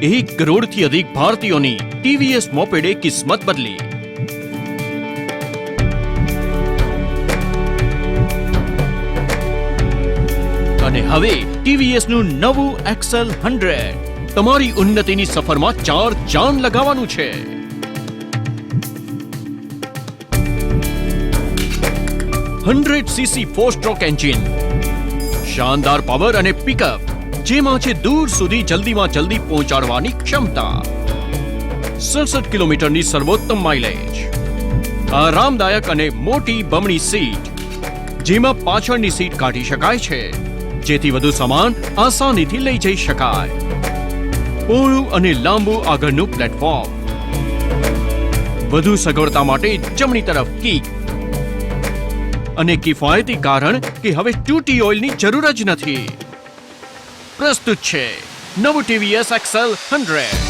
1 કરોડથી अधिक ભારતીયોની ટીવીએસ મોપેડે કિસ્મત બદલી। અને હવે ટીવીએસ નું નવું એક્સેલ 100 તમારી ઉન્નતિની સફરમાં 4 જાન લગાવવાનું છે। 100cc 4-સ્ટ્રોક એન્જિન, શાનદાર પાવર અને પિકઅપ, જેમાં છે દૂર સુધી જલ્દીમાં જલ્દી પહોંચાડવાની ક્ષમતા, 67 કિલોમીટરની સર્વોત્તમ માઇલેજ, આરામદાયક અને મોટી બમણી સીટ, જેમાં પાછળની સીટ કાઢી શકાય છે, જેથી વધુ સામાન આસાનીથી લઈ જઈ શકાય, પહોળું અને લાંબુ આગળનું પ્લેટફોર્મ, વધુ સગવડતા માટે જમણી તરફ કિક, અને કિફાયતી કારણ કે હવે ટૂટી ઓઇલની જરૂર જ નથી। પ્રસ્તુત છે નવું ટીવીએસ એક્સેલ 100।